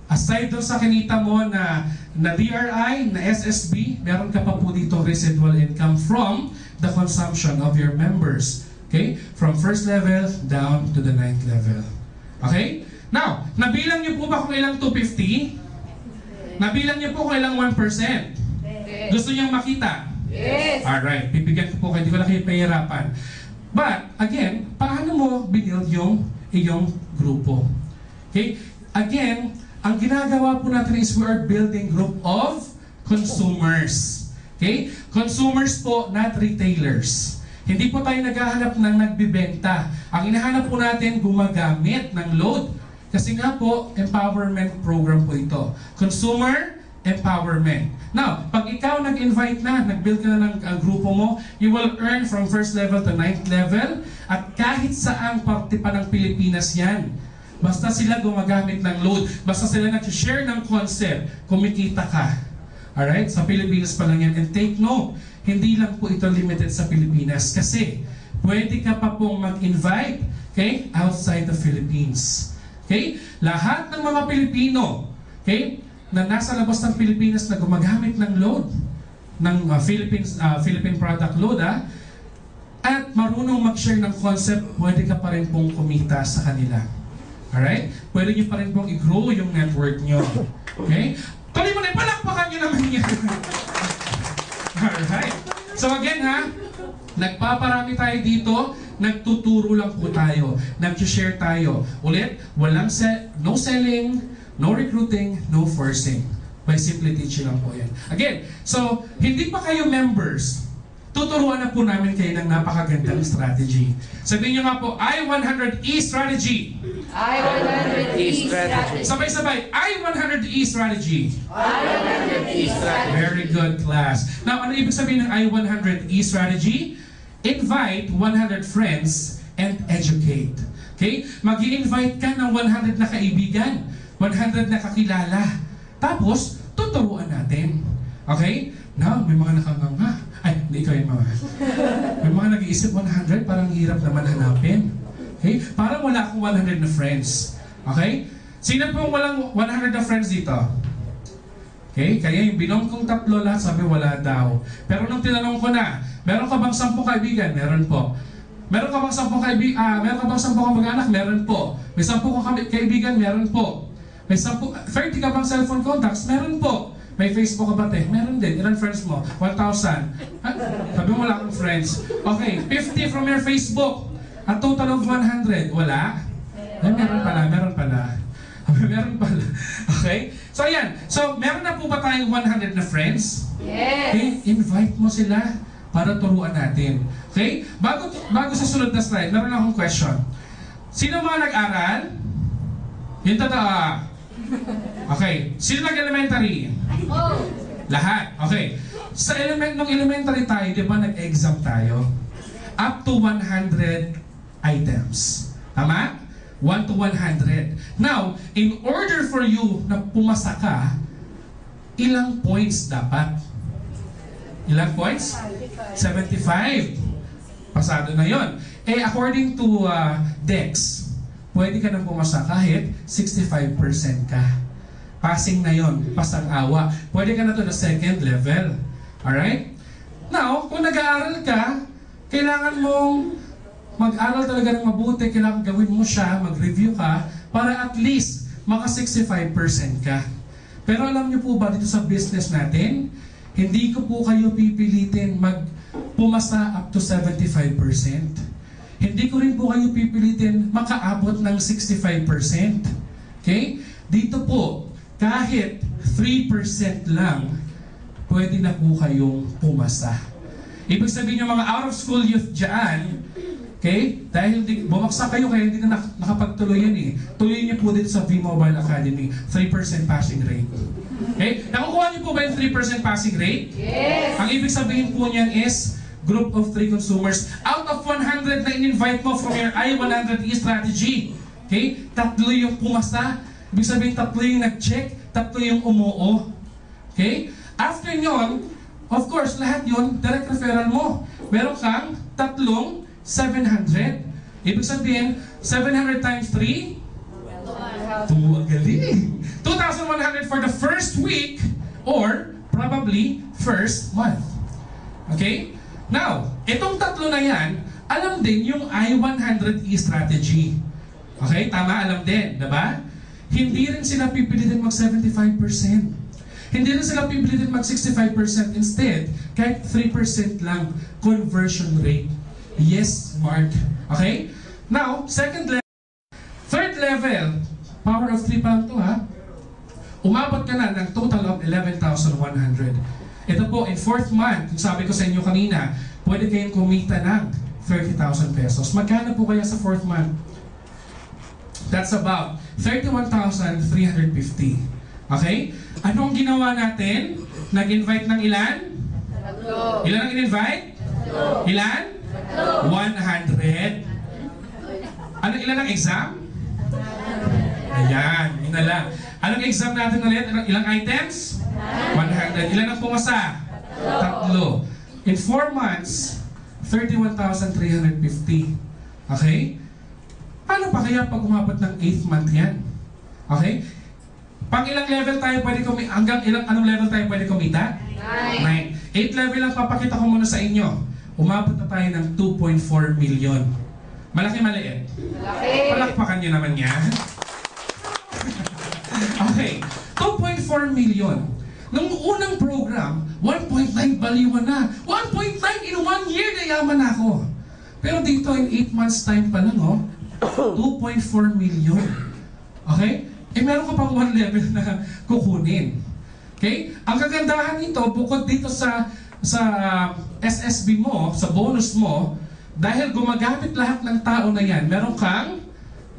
Aside doon sa kinita mo na DRI, na SSB, meron ka pa po dito residual income from the consumption of your members. Okay? From 1st level down to the 9th level. Okay? Now, nabilang niyo po ba kung ilang 250? Nabilang niyo po kailang 1%. Gusto niyang makita? Yes. Alright, bibigyan ko po kayo, hindi ko na kayo pahirapan. But, again, paano mo binuild yung iyong grupo? Okay? Again, ang ginagawa po natin is we are building group of consumers. Okay? Consumers po, not retailers. Hindi po tayo naghahanap ng nagbibenta. Ang hinahanap po natin, gumagamit ng load. Kasi nga po, empowerment program po ito. Consumer empowerment. Now, pag ikaw nag-invite na, nag-build ka na ng grupo mo, you will earn from first level to 9th level at kahit saang parte pa ng Pilipinas yan. Basta sila gumagamit ng load, basta sila nag-share ng concept, kumikita ka. Alright? Sa Pilipinas pa lang yan. And take note, hindi lang po ito limited sa Pilipinas kasi pwede ka pa pong mag-invite, okay, outside the Philippines. Okay? Lahat ng mga Pilipino, okay, na nasa labas ng Pilipinas na gumagamit ng load, ng Philippine product load, at marunong mag-share ng concept, pwede ka pa rin pong kumita sa kanila. Alright? Pwede nyo pa rin pong i-grow yung network nyo. Okay? Tuloy mo na, palakpakan nyo naman yan. Alright. So again nagpaparami tayo dito, nagtuturo lang po tayo, nag-share tayo. Ulit, walang no selling, no recruiting, no forcing. By simply teaching lang po yan. Again, so hindi pa kayo members, tuturuan na po namin kayo ng napakagandang strategy. Sabihin nyo nga po, I-100E strategy. I-100E strategy. Sabay-sabay, I-100E strategy. I-100E strategy. Very good, class. Now, ano ibig sabihin ng I-100E strategy? Invite 100 friends and educate. Okay? Mag-i-invite ka ng 100 na kaibigan, 100 na kakilala. Tapos, tuturuan natin. Okay? Now, may mga nakanganga. Ay, hindi ikaw yung mga. May mga nag-iisip 100, parang hirap naman hanapin. Okay? Parang wala akong 100 na friends. Okay? Sino pong walang 100 na friends dito? Okay? Kaya yung binom kong tatlo lahat, sabi wala daw. Pero nung tinanong ko na, meron ka bang 10 kaibigan? Meron po. Meron ka bang 10 kaibigan? Meron ka bang 10 kamag-anak? Meron po. May 10 kaibigan? Meron po. May 30 ka bang cellphone contacts? Meron po. May Facebook ka ba, te? Meron din. Ilan friends mo? 1,000. Sabi mo wala kang friends. Okay, 50 from your Facebook. A total of 100. Wala? Ay, meron pala. Meron pala. Okay? So, ayan. So, meron na po ba tayong 100 na friends? Yes. Okay? Invite mo sila para turuan natin. Okay? Bago sa sunod na slide, meron lang akong question. Sino mga nag-aral? Yung totoo. Okay. Sino nag-elementary? Oh. Lahat. Okay. Sa elementary tayo, di ba nag-exam tayo? Up to 100 items. Tama? 1 to 100. Now, in order for you na pumasa ka, ilang points dapat? Ilang points? 75. Pasado na yon. Eh, according to DEX, pwede ka nang pumasa kahit 65% ka. Passing na yon, pasang awa. Pwede ka na to na second level. Alright? Now, kung nag-aaral ka, kailangan mong mag-aral talaga ng mabuti, kailangan gawin mo siya, mag-review ka, para at least maka 65% ka. Pero alam niyo po ba dito sa business natin, hindi ko po kayo pipilitin pumasa up to 75%. Hindi ko rin po kayo pipilitin makaabot ng 65%. Okay? Dito po, kahit 3% lang, pwede na po kayong pumasa. Ibig sabihin yung mga out-of-school youth dyan, okay? Dahil bumagsak kayo kaya hindi na nakapagtuloy yan eh. Tuloy niyo po dito sa V-Mobile Academy, 3% passing rate. Okay? Nakukuha niyo po ba yung 3% passing rate? Yes. Ang ibig sabihin po niyan is, group of 3 consumers out of 100 na in-invite mo from your I-100E strategy. Okay? 3 yung pumasa. Ibig sabihin, 3 yung nag-check, 3 yung umuo. Okay? After nyon, of course, lahat yun, direct referral mo. Meron kang 3 700. Ibig sabihin, 700 times 3? 2. Ang galing. 2,100 for the first week or probably first month. Okay? Now, itong 3 na yan, alam din yung I-100E strategy. Okay? Tama, alam din, diba? Hindi rin sila pipilitin mag 75%. Hindi rin sila pipilitin mag 65%. Instead, kahit 3% lang conversion rate. Yes, Mark. Okay? Now, second level. Third level, power of 3 pa lang to ha. Umabot ka na ng total of 11,100. Ito po, in fourth month, yung sabi ko sa inyo kanina, pwede kayong kumita ng 30,000 pesos. Magkano po kaya sa fourth month? That's about 31,350. Okay? Anong ginawa natin? Nag-invite ng ilan? Ilan ang in-invite? Ilan? 100. Ano ilan ang exam? Ayan, yun na lang. Anong exam natin ulit? Ilang items? 100. Ilan ang pumasa? 3. In 4 months, 31,350. Okay? Paano pa kaya pag umabot ng 8th month yan? Okay? Pang ilang level tayo pwede kumita? Hanggang anong level tayo pwede kumita? 9. 8 level lang papakita ko muna sa inyo. Umabot na tayo ng 2.4 million. Malaki maliit? Malaki. Palakpakan nyo naman yan. Okay. 2.4 million. Nung unang program, 1.9 baliwan na. 1.9 in 1 year na yaman ako. Pero dito in 8 months time pa lang, 2.4 million. Okay? Eh meron ka pang 1 level na kukunin. Okay? Ang kagandahan nito, bukod dito sa SSB mo, sa bonus mo, dahil gumagamit lahat ng tao na yan, meron kang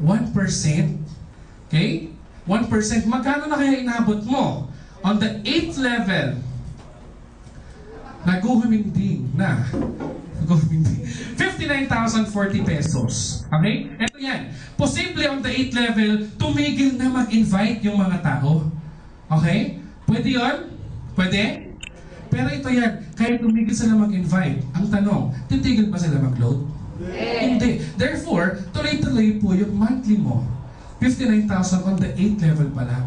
1%. Okay? 1%. Magkano na kaya inabot mo? On the 8th level, naguhuminding na. 59,040 pesos. Okay? Ito yan. Posible on the 8th level, tumigil na mag-invite yung mga tao. Okay? Pwede yun? Pwede? Pero ito yan, kahit tumigil sila mag-invite, ang tanong, titigil pa sila mag-load? Hindi. Therefore, tuloy-tuloy po yung monthly mo. 59,000 on the 8th level pa lang.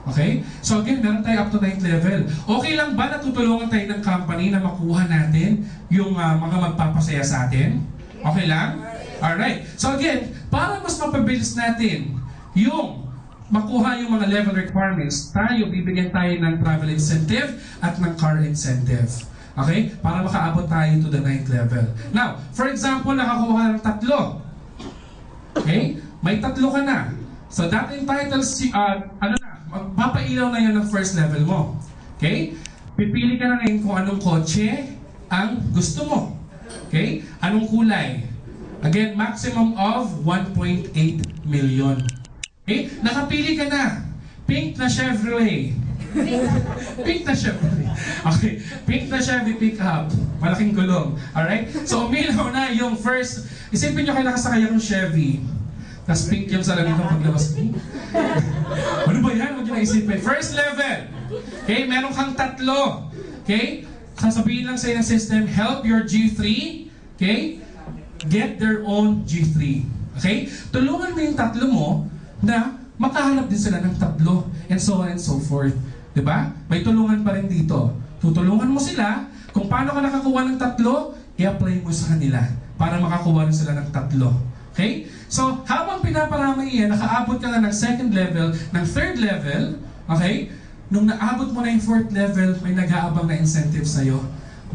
Okay? So again, meron tayo up to 9th level. Okay lang ba na tutulungan tayo ng company na makuha natin yung mga magpapasaya sa atin? Okay lang? Alright. So again, para mas mapabilis natin yung makuha yung mga level requirements, bibigyan tayo ng travel incentive at ng car incentive. Okay? Para makaabot tayo to the 9th level. Now, for example, nakakuha ng 3. Okay? May 3 ka na. So that entitles, magpapailaw na yun ng first level mo. Okay? Pipili ka na ngayon kung anong kotse ang gusto mo. Okay? Anong kulay? Again, maximum of 1.8 million. Okay? Nakapili ka na. Pink na Chevrolet. Pink na Chevrolet. Okay. Pink na Chevy pickup. Malaking gulong. Alright? So, umilaw na yung first. Isipin nyo kayo nakasakay akong Chevy. Tapos pink yung salamin ko paglabas ko. Ano ba yan? Huwag nyo naisipin. First level. Okay? Meron kang 3. Okay? Sasabihin lang sa'yo ng system, help your G3. Okay? Get their own G3. Okay? Tulungan mo yung 3 mo na makahanap din sila ng 3 and so on and so forth. Diba? May tulungan pa rin dito. Tutulungan mo sila kung paano ka nakakuha ng 3, i-apply mo sa kanila para makakuha rin sila ng 3. Okay? So, habang pinaparami yan, nakaabot ka na ng 2nd level, ng 3rd level, okay? Nung naabot mo na yung 4th level, may nag-aabang na incentive sa'yo.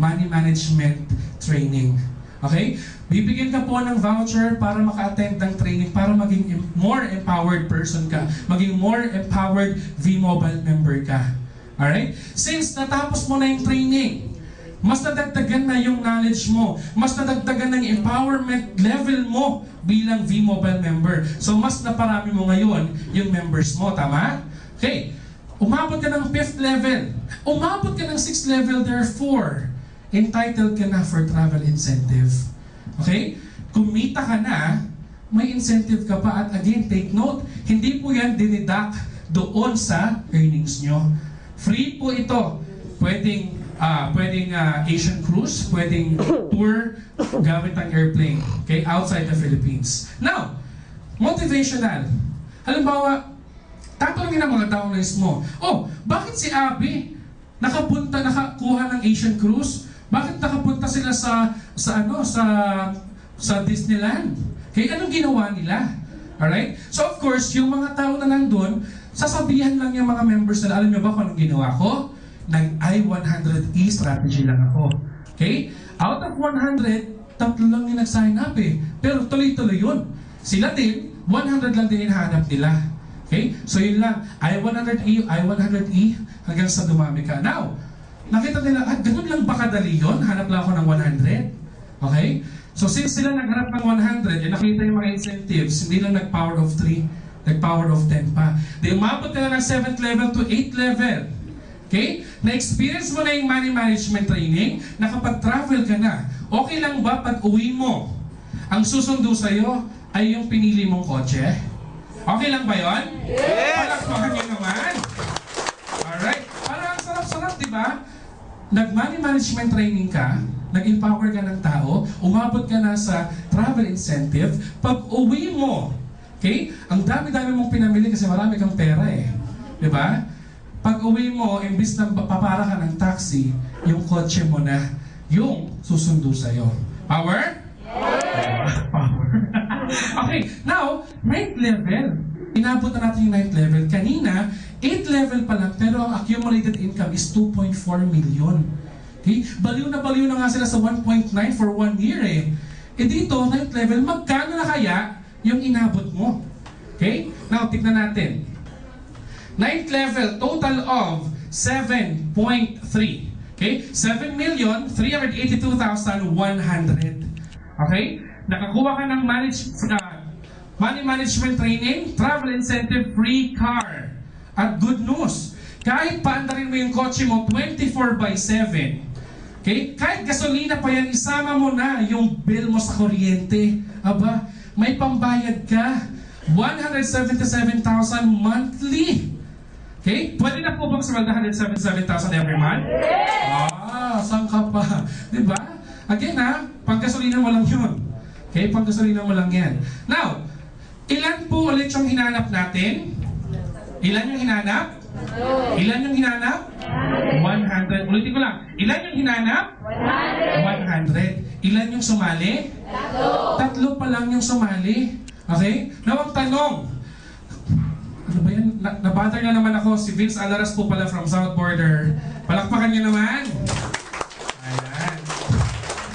Money management training. Okay? Bibigyan ka po ng voucher para maka-attend ng training, para maging more empowered person ka, maging more empowered V-Mobile member ka. Alright? Since natapos mo na yung training, mas nadagdagan na yung knowledge mo, mas nadagdagan na yung empowerment level mo bilang V-Mobile member. So mas naparami mo ngayon yung members mo, tama? Okay. Umabot ka ng 5th level. Umabot ka ng 6th level, therefore, entitled ka na for travel incentive. Okay? Kumita ka na, may incentive ka pa. At again, take note, hindi po yan dinidak doon sa earnings nyo. Free po ito. Pwedeng Asian cruise, pwedeng tour gamit ang airplane, okay, outside the Philippines. Now, motivational. Halimbawa, tatanungin ng mga downlines mo, bakit si Abby nakakuha ng Asian cruise? Bakit nakapunta sila sa Disneyland? Okay, anong ginawa nila? Alright? So of course, yung mga tao na nandun, sasabihan lang yung mga members nila, alam niyo ba kung anong ginawa ko? Nag-I-100E strategy lang ako. Okay? Out of 100, 3 lang yung nag-sign up eh. Pero tuloy-tuloy yun. Sila din, 100 lang din hinahanap nila. Okay? So yun lang, I-100E, I-100E, hanggang sa dumami ka. Now, nakita nila, ganun lang ba kadali yun? Hanap lang ako ng 100. Okay? So since sila naghanap ng 100, nakita yung mga incentives, hindi lang nag-power of 3, nag-power of 10 pa. Di umabot ka na ng 7th level to 8th level. Okay? Na-experience mo na yung money management training, nakapag-travel ka na. Okay lang ba pag uwi mo, ang susundo sa'yo ay yung pinili mong kotse? Okay lang ba yun? Yes! Palakpakan nyo naman. Alright. Parang ang sarap-sarap, di ba? Nag-money management training ka, nag-empower ka ng tao, umabot ka na sa travel incentive, pag uwi mo, okay? Ang dami-dami mong pinamili kasi marami kang pera eh. Di ba? Pag uwi mo, imbis na papara ka ng taxi, yung kotse mo na yung susundo sa'yo. Power? Yes! Power. Okay, now, 9th level. Inabot na natin yung 9th level. Kanina, 8th level pa lang, pero ang accumulated income is 2.4 million. Okay? Baliw na nga sila sa 1.9 for 1 year eh. Eh dito, 9th level, magkano na kaya yung inabot mo? Okay? Now, tignan natin. 9th level, total of 7.3. Okay? 7,382,100. Okay? Nakakuha ka ng money management training, travel incentive, free car. At good news, kahit paandarin mo yung kotse mo 24/7, okay? Kahit gasolina pa yan, isama mo na yung bill mo sa kuryente. Aba, may pambayad ka. 177,000 monthly. Okay? Pwede na po bang sa 177,000 every month? Saan ka pa? Diba? Again panggasolina mo lang yun. Okay? Panggasolina mo lang yan. Now, ilan po ulit yung hinanap natin? Ilan yung hinanap? Ilan yung hinanap? 100. Ulitin ko lang. Ilan yung hinanap? 100. Ilan yung sumali? 3 pa lang yung sumali. Okay? Now, ang tanong, ano ba yan? Nabatter na naman ako. Si Vince Alaras po pala from South Border. Palakpakan niyo naman. Ayan.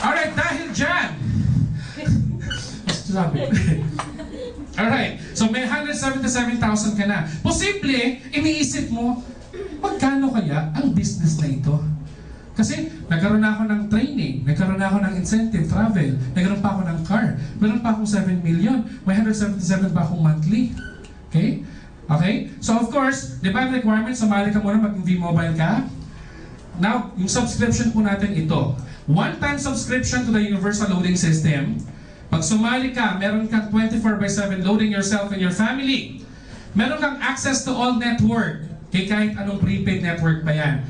Alright, dahil dyan. Sabi. Alright, so may 177,000 ka na. Posible, iniisip mo, magkano kaya ang business na ito? Kasi nagkaroon na ako ng training, nagkaroon na ako ng incentive, travel, nagkaroon pa ako ng car, meron pa akong 7 million, may 177 pa akong monthly. Okay? Okay? So of course, di ba ang requirement, sumali ka muna mag-V-Mobile ka? Now, yung subscription po natin ito. One-time subscription to the Universal Loading System. Pag sumali ka, meron kang 24/7 loading yourself and your family. Meron kang access to all network. Okay, kahit anong prepaid network pa yan.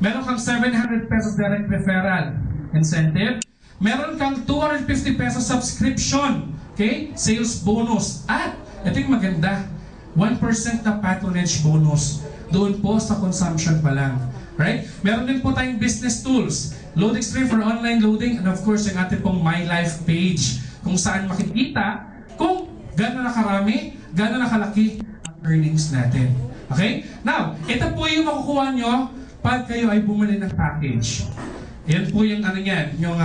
Meron kang 700 pesos direct referral incentive. Meron kang 250 pesos subscription. Okay, sales bonus. At, ito yung maganda, 1% na patronage bonus. Doon po sa consumption pa lang. Right? Meron din po tayong business tools. Loading stream for online loading, and of course, yung ating pong My Life page, kung saan makikita kung gano'n na karami, gano'n na kalaki ang earnings natin. Okay? Now, ito po yung makukuha nyo pag kayo ay bumili ng package. Yan po yung ano yan, yung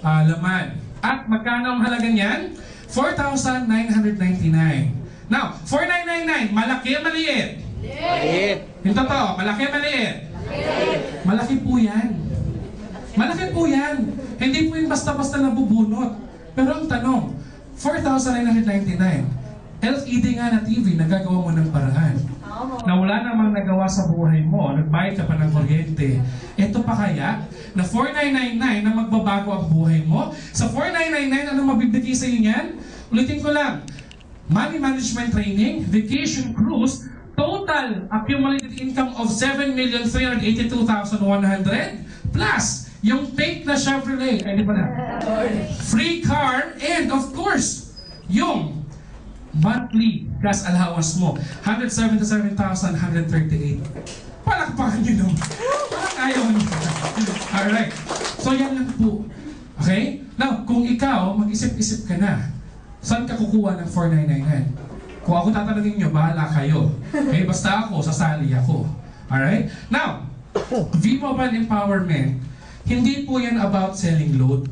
laman. At magkano ang halaga niyan? 4,999. Now, 4,999, malaki o maliit? Maliit. Yung totoo, malaki o maliit? Malaki po yan. Malaki po yan. Hindi po yung basta-basta nabubunot. Pero ang tanong, 4,999, LED nga na TV, nagagawa mo ng paraan. Na wala namang nagawa sa buhay mo, nagbayad ka pa ng kuryente. Ito pa kaya, na 4,999 na magbabago ang buhay mo? Sa 4,999, ano mabibigay sa iyo niyan? Ulitin ko lang, money management training, vacation cruise, total accumulated income of 7,382,100 plus yung fake na Chevrolet, ay di ba na? Free car, and of course, yung monthly gas allowance mo, 177,138. Palakpakan nyo nung. Parang ayaw nyo. Alright. So yan lang po. Okay? Now, kung ikaw, mag-isip-isip ka na, saan ka kukuha ng 4,999? Kung ako tatanungin nyo, bahala kayo. Okay, basta ako, sasali ako. Alright? Now, V-Mobile Empowerment, hindi po yan about selling load.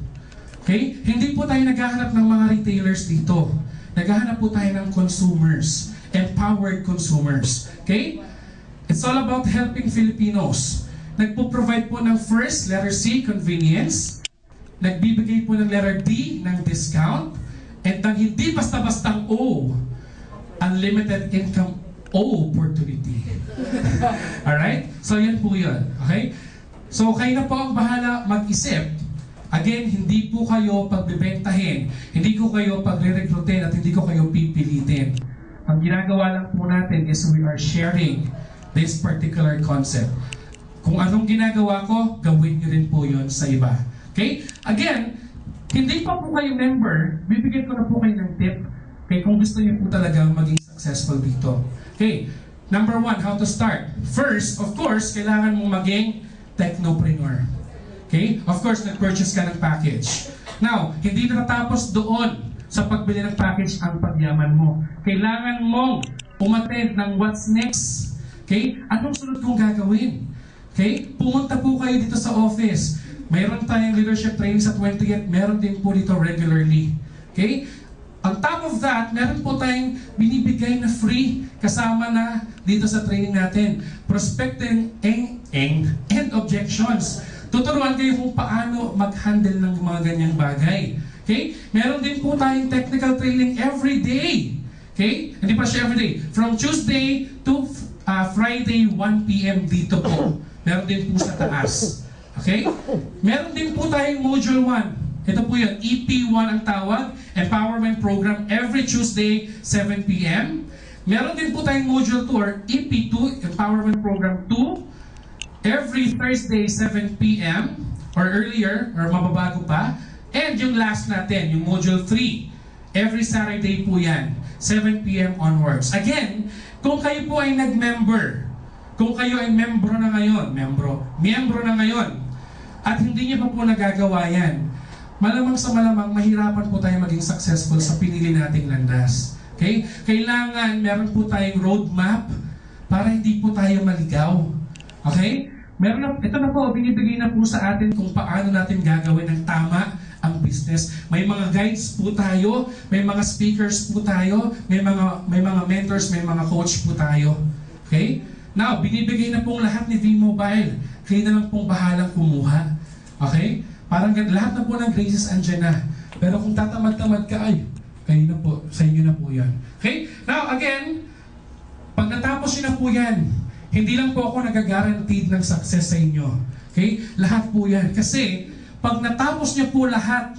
Okay? Hindi po tayo naghahanap ng mga retailers dito. Naghahanap po tayo ng consumers. Empowered consumers. Okay? It's all about helping Filipinos. Nagpo-provide po ng first, letter C, convenience. Nagbibigay po ng letter D, ng discount. And ng hindi basta-bastang O, unlimited income opportunity. Alright? So yan po yun. Okay? So kayo na po ang bahala mag-isip. Again, hindi po kayo pagbibentahin, hindi ko kayo pagre-recruitin at hindi ko kayo pipilitin. Ang ginagawa lang po natin is we are sharing this particular concept. Kung anong ginagawa ko, gawin nyo rin po yun sa iba. Okay? Again, hindi pa po kayo member, bibigyan ko na po kayo ng tip. Okay, kung gusto niyo po talaga maging successful dito. Okay, number 1, how to start. First, of course, kailangan mong maging technopreneur. Okay, of course, nag-purchase ka ng package. Now, hindi natatapos doon sa pagbili ng package ang pagyaman mo. Kailangan mong umattend ng what's next. Okay, anong sunod kong gagawin? Okay, pumunta po kayo dito sa office. Mayroon tayong leadership training sa 20th, meron din po dito regularly. Okay? On top of that, meron po tayong binibigay na free kasama na dito sa training natin. Prospecting and objections. Tuturuan kayo kung paano mag-handle ng mga ganyang bagay. Okay? Meron din po tayong technical training every day. Okay? Hindi pa siya every day. From Tuesday to Friday, 1 p.m. dito po. Meron din po sa taas. Okay? Meron din po tayong Module 1. Ito po yun, EP1 ang tawag, Empowerment Program, every Tuesday, 7 p.m. Meron din po tayong Module 2 or EP2, Empowerment Program 2, every Thursday, 7 p.m. or earlier, or mababago pa. And yung last natin, yung Module 3, every Saturday po yan, 7 p.m. onwards. Again, kung kayo po ay nag-member, kung kayo ay membro na ngayon, miyembro na ngayon, at hindi niyo pa po nagagawa yan, malamang sa malamang, mahirapan po tayo maging successful sa pinili nating landas. Okay? Kailangan meron po tayong roadmap para hindi po tayo maligaw. Okay? Ito na po, binibigay na po sa atin kung paano natin gagawin ng tama ang business. May mga guides po tayo, may mga speakers po tayo, may mga mentors, may mga coach po tayo. Okay? Now, binibigay na pong lahat ni V-Mobile. Kayo na lang pong bahalang kumuha. Okay? Parang lahat na po ng graces andyan na. Pero kung tatamad-tamad ka, ay, kayo na po, sa inyo na po yan. Okay? Now, again, pag natapos nyo na po yan, hindi lang po ako nag-guaranteed ng success sa inyo. Okay? Lahat po yan. Kasi, pag natapos nyo po lahat,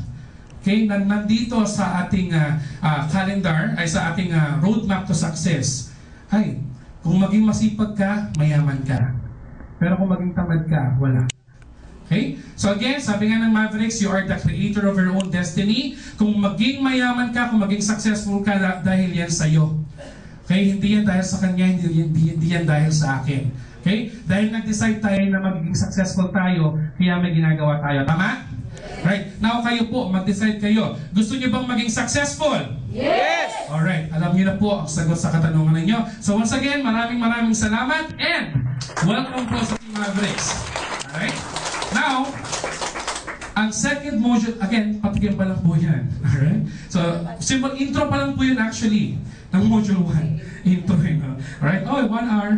okay, nandito sa ating calendar, ay sa ating roadmap to success, ay, kung maging masipag ka, mayaman ka. Pero kung maging tamad ka, wala. Okay? So again, sabi nga ng Mavericks, you are the creator of your own destiny. Kung maging mayaman ka, kung maging successful ka, dahil yan sa'yo. Okay? Hindi yan dahil sa kanya, hindi yan dahil sa akin. Okay? Dahil nag-decide tayo na magiging successful tayo, kaya may ginagawa tayo. Tama? Right? Now kayo po, mag-decide kayo. Gusto niyo bang maging successful? Yes! Alright, alam niyo na po ang sagot sa katanungan ninyo. So once again, maraming salamat and welcome po sa Team Mavericks. Alright? Now, ang second module, again, patigyan pa lang po yan. Alright? So, simple intro pa lang po yun actually, ng module 1. Intro yun. Alright? Oh, 1 hour.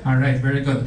Alright, very good.